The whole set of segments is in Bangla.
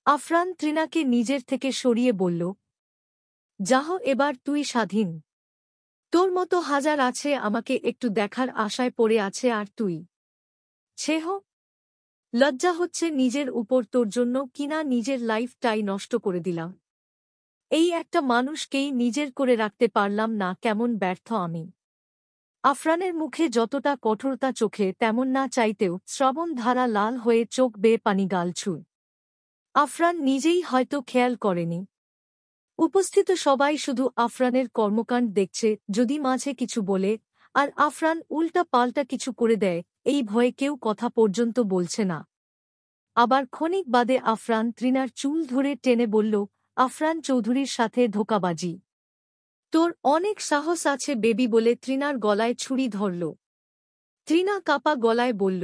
আফরান তৃণাকে নিজের থেকে সরিয়ে বলল, যাহ, এবার তুই স্বাধীন। তোর মতো হাজার আছে আমাকে একটু দেখার আশায় পড়ে আছে, আর তুই ছেহ। লজ্জা হচ্ছে নিজের উপর, তোর জন্য কিনা নিজের লাইফটাই নষ্ট করে দিলাম। এই একটা মানুষকেই নিজের করে রাখতে পারলাম না, কেমন ব্যর্থ আমি। আফরানের মুখে যতটা কঠোরতা, চোখে তেমন না চাইতেও শ্রাবণ ধারা লাল হয়ে চোখ বেয়ে পানি গাল ছুঁয়। আফরান নিজেই হয়তো খেয়াল করেনি। উপস্থিত সবাই শুধু আফরানের কর্মকাণ্ড দেখছে, যদি মাঝে কিছু বলে আর আফরান উল্টা পাল্টা কিছু করে দেয়, এই ভয়ে কেউ কথা পর্যন্ত বলছে না। আবার ক্ষণিক বাদে আফরান তৃণার চুল ধরে টেনে বলল, আফরান চৌধুরীর সাথে ধোঁকাবাজি। তোর অনেক সাহস আছে বেবি, বলে তৃণার গলায় ছুরি ধরল। তৃণা কাপা গলায় বলল,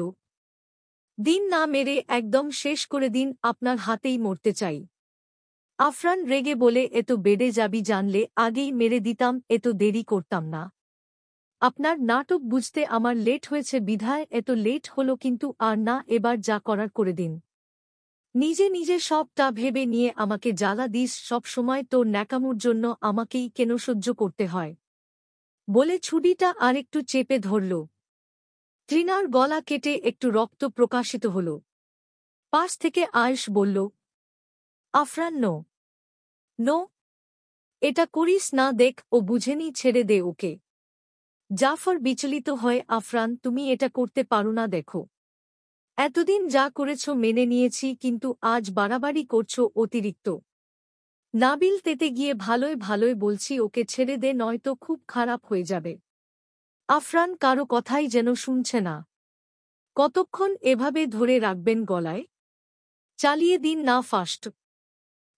দিন না মেরে একদম শেষ করে দিন, আপনার হাতেই মরতে চাই। আফরান রেগে বলে, এত বেড়ে যাবি জানলে আগেই মেরে দিতাম, এত দেরি করতাম না। আপনার নাটক বুঝতে আমার লেট হয়েছে বিধায় এত লেট হলো, কিন্তু আর না, এবার যা করার করে দিন। নিজে নিজে সবটা ভেবে নিয়ে আমাকে জ্বালা দিস সব সময়, তোর ন্যাকামুর জন্য আমাকেই কেন সহ্য করতে হয়। বলে ছুরিটা আরেকটু চেপে ধরল। তৃণার গলা কেটে একটু রক্ত প্রকাশিত হল। পাশ থেকে আয়েশ বলল, আফরান নো নো, এটা করিস না, দেখ ও বুঝেনি, ছেড়ে দে ওকে। জাফর বিচলিত হয়ে, আফরান তুমি এটা করতে পারো না, দেখো এতদিন যা করেছ মেনে নিয়েছি, কিন্তু আজ বাড়াবাড়ি করছো অতিরিক্ত। নাবিল তেতে গিয়ে, ভালোই ভালোই বলছি ওকে ছেড়ে দে, নয়তো খুব খারাপ হয়ে যাবে। আফরান কারো কথাই যেন শুনছে না। কতক্ষণ এভাবে ধরে রাখবেন গলায়? চালিয়ে দিন না fast.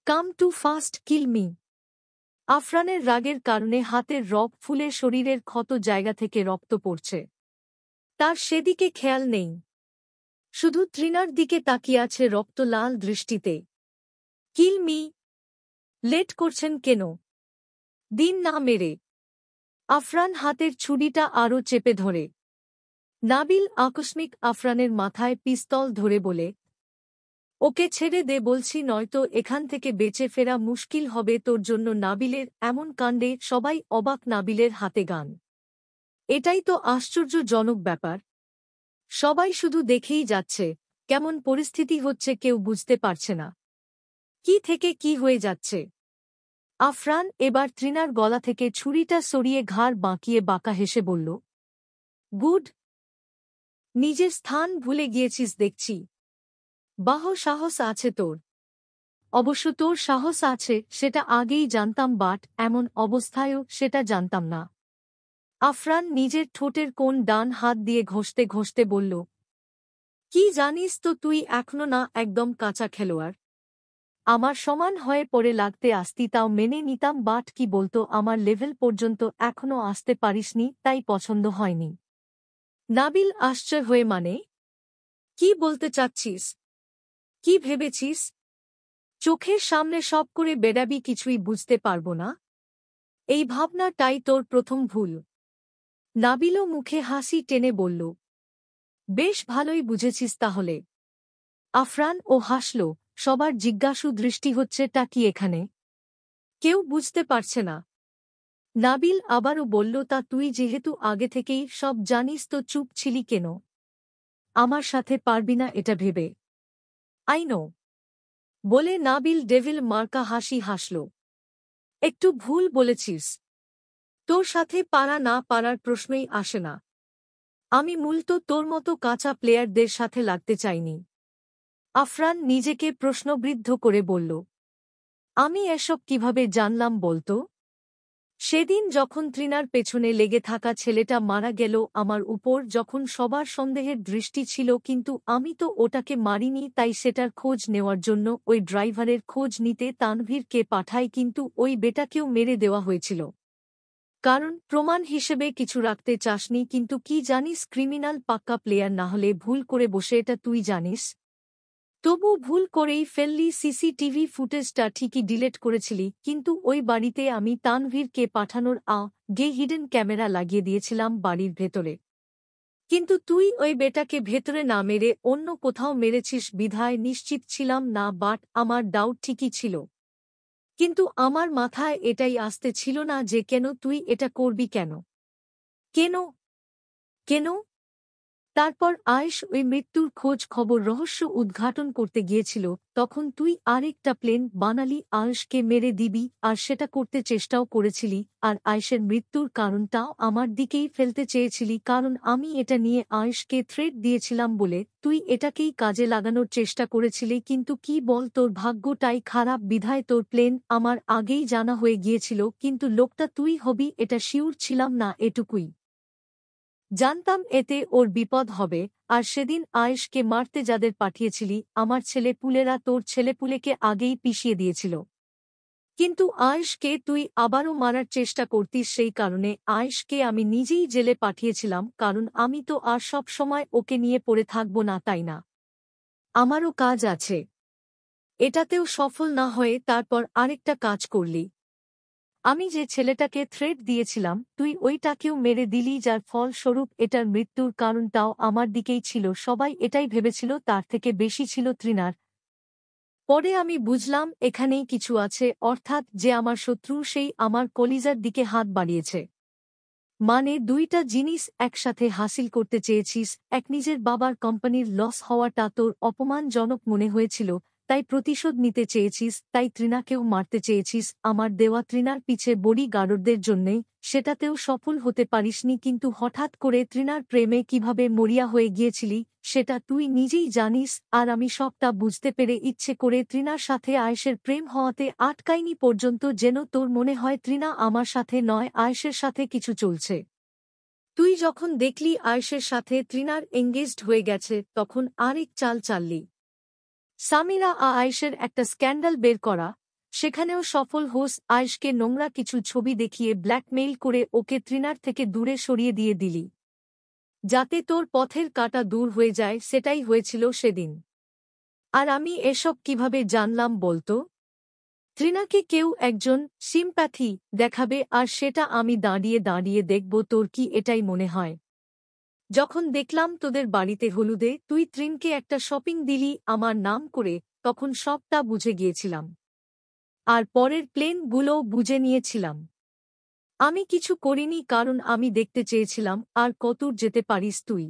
Come to fast kill me. আফরানের রাগের কারণে হাতের রগ ফুলে শরীরের ক্ষত জায়গা থেকে রক্ত পড়ছে। তার সেদিকে খেয়াল নেই, শুধু তৃণার দিকে তাকিয়ে আছে রক্তলাল দৃষ্টিতে। কিল মি? লেট করছেন কেন? দিন না মেরে। আফরান হাতের ছুরিটা আরও চেপে ধরে। নাবিল আকস্মিক আফরানের মাথায় পিস্তল ধরে বলে, ওকে ছেড়ে দে বলছি, নয়তো এখান থেকে বেঁচে ফেরা মুশকিল হবে তোর জন্য। নাবিলের এমন কাণ্ডে সবাই অবাক। নাবিলের হাতে গান, এটাই তো আশ্চর্যজনক ব্যাপার। সবাই শুধু দেখেই যাচ্ছে, কেমন পরিস্থিতি হচ্ছে কেউ বুঝতে পারছে না। কি থেকে কি হয়ে যাচ্ছে। আফরান এবার তৃণার গলা থেকে ছুরিটা সরিয়ে ঘাড় বাঁকিয়ে বাঁকা হেসে বলল, গুড, নিজের স্থান ভুলে গিয়েছিস দেখছি। বাহ, সাহস আছে তোর। অবশ্য তোর সাহস আছে সেটা আগেই জানতাম, বাট এমন অবস্থায়ও সেটা জানতাম না। আফরান নিজের ঠোঁটের কোণ ডান হাত দিয়ে ঘষতে ঘষতে বলল, কি জানিস তো তুই এখনো না একদম কাঁচা খেলোয়াড়। আমার সমান হয়ে পড়ে লাগতে আসতি তাও মেনে নিতাম, বাট কি বলতো, আমার লেভেল পর্যন্ত এখনো আসতে পারিসনি, তাই পছন্দ হয়নি। নাবিল আশ্চর্য হয়ে, মানে কি বলতে চাচ্ছিস? কি ভেবেছিস চোখের সামনে সব করে বেড়াবি, কিছুই বুঝতে পারব না? এই ভাবনাটাই তোর প্রথম ভুল। নাবিলও মুখে হাসি টেনে বলল, বেশ ভালোই বুঝেছিস তাহলে। আফরান ও হাসল। সবার জিজ্ঞাসু দৃষ্টি হচ্ছে টা কি এখানে। কেউ বুঝতে পারছে না। নাবিল আবারও বলল, তা তুই যেহেতু আগে থেকেই সব জানিস তো চুপ ছিলি কেন? আমার সাথে পারবি না এটা ভেবে? আই নো, বলে নাবিল ডেভিল মার্কা হাসি হাসল। একটু ভুল বলেছিস। তোর সাথে পারা না পারার প্রশ্নই আসে না। আমি মূলত তোর মতো কাঁচা প্লেয়ারদের সাথে লাগতে চাইনি। আফরান নিজেকে প্রশ্নবিদ্ধ করে বলল, আমি এসব কিভাবে জানলাম বলতো? সেদিন যখন তৃণার পেছনে লেগে থাকা ছেলেটা মারা গেল আমার উপর, যখন সবার সন্দেহের দৃষ্টি ছিল, কিন্তু আমি তো ওটাকে মারিনি, তাই সেটার খোঁজ নেওয়ার জন্য ওই ড্রাইভারের খোঁজ নিতে তানভীরকে পাঠাই, কিন্তু ওই বেটাকেও মেরে দেওয়া হয়েছিল। কারণ প্রমাণ হিসেবে কিছু রাখতে চাসনি, কিন্তু কি জানিস ক্রিমিনাল পাক্কা প্লেয়ার না হলে ভুল করে বসে, এটা তুই জানিস। তবু ভুল করেই ফেললি। সিসিটিভি ফুটেজটা ঠিকই ডিলেট করেছিলি, কিন্তু ওই বাড়িতে আমি তানভীরকে পাঠানোর গে হিডেন ক্যামেরা লাগিয়ে দিয়েছিলাম বাড়ির ভেতরে। কিন্তু তুই ওই বেটাকে ভেতরে না মেরে অন্য কোথাও মেরেছিস বিধায় নিশ্চিত ছিলাম না, বাট আমার ডাউট ঠিকই ছিল। কিন্তু আমার মাথায় এটাই আসতে ছিল না যে কেন তুই এটা করবি, কেন কেন কেন তারপর আয়েশ ওই মৃত্যুর খোঁজ খবর রহস্য উদ্ঘাটন করতে গিয়েছিল, তখন তুই আরেকটা প্লেন বানালি আয়েশকে মেরে দিবি, আর সেটা করতে চেষ্টাও করেছিলি, আর আয়েশের মৃত্যুর কারণটাও আমার দিকেই ফেলতে চেয়েছিলি, কারণ আমি এটা নিয়ে আয়েশকে থ্রেট দিয়েছিলাম বলে তুই এটাকেই কাজে লাগানোর চেষ্টা করেছিলি। কিন্তু কি বল, তোর ভাগ্যটাই খারাপ বিধায় তোর প্লেন আমার আগেই জানা হয়ে গিয়েছিল, কিন্তু লোকটা তুই হবি এটা শিওর ছিলাম না, এটুকুই জানতাম এতে ওর বিপদ হবে। আর সেদিন আয়েশকে মারতে যাদের পাঠিয়েছিলি আমার ছেলেপুলেরা তোর ছেলেপুলেকে আগেই পিষিয়ে দিয়েছিল, কিন্তু আয়েশকে তুই আবারও মারার চেষ্টা করতিস, সেই কারণে আয়েশকে আমি নিজেই জেলে পাঠিয়েছিলাম, কারণ আমি তো আর সব সময় ওকে নিয়ে পড়ে থাকব না, তাই না? আমারও কাজ আছে। এটাতেও সফল না হয়ে তারপর আরেকটা কাজ করলি। আমি যে ছেলেটাকে থ্রেট দিয়েছিলাম তুই ওইটাকেও মেরে দিলি, যার ফলস্বরূপ এটার মৃত্যুর কারণটাও আমার দিকেই ছিল। সবাই এটাই ভেবেছিল, তার থেকে বেশি ছিল তৃণার। পরে আমি বুঝলাম এখানেই কিছু আছে, অর্থাৎ যে আমার শত্রু সেই আমার কলিজার দিকে হাত বাড়িয়েছে। মানে দুইটা জিনিস একসাথে হাসিল করতে চেয়েছিস, এক নিজের বাবার কোম্পানির লস হওয়াটা তোর অপমানজনক মনে হয়েছিল, তাই প্রতিশোধ নিতে চেয়েছিস, তাই তৃণাকেও মারতে চেয়েছিস আমার দেওয়া তৃণার পিছে বডি গার্ডদের জন্যেই। সেটাতেও সফল হতে পারিসনি, কিন্তু হঠাৎ করে তৃণার প্রেমে কিভাবে মরিয়া হয়ে গিয়েছিলি সেটা তুই নিজেই জানিস, আর আমি সবটা বুঝতে পেরে ইচ্ছে করে তৃণার সাথে আয়েশের প্রেম হওয়াতে আটকাইনি পর্যন্ত, যেন তোর মনে হয় তৃণা আমার সাথে নয় আয়েশের সাথে কিছু চলছে। তুই যখন দেখলি আয়েশের সাথে তৃণার এঙ্গেজড হয়ে গেছে তখন আরেক চাল চাললি। সামিরা আয়েশের একটা স্ক্যান্ডাল বের করা, সেখানেও সফল হোস, আয়েশকে নোংরা কিছু ছবি দেখিয়ে ব্ল্যাকমেইল করে ওকে তৃণার থেকে দূরে সরিয়ে দিয়ে দিলি, যাতে তোর পথের কাঁটা দূর হয়ে যায়। সেটাই হয়েছিল সেদিন। আর আমি এসব কিভাবে জানলাম বলতো? তৃণাকে কেউ একজন সিম্প্যাথি দেখাবে, আর সেটা আমি দাঁড়িয়ে দাঁড়িয়ে দেখব। তোর কি এটাই মনে হয়? যখন দেখলাম তোদের বাড়িতে হলুদে তুই তৃণকে একটা শপিং দিলি আমার নাম করে, তখন সবটা বুঝে গিয়েছিলাম, আর পরের প্লেনগুলোও বুঝে নিয়েছিলাম। আমি কিছু করিনি, কারণ আমি দেখতে চেয়েছিলাম আর কতদূর যেতে পারিস তুই।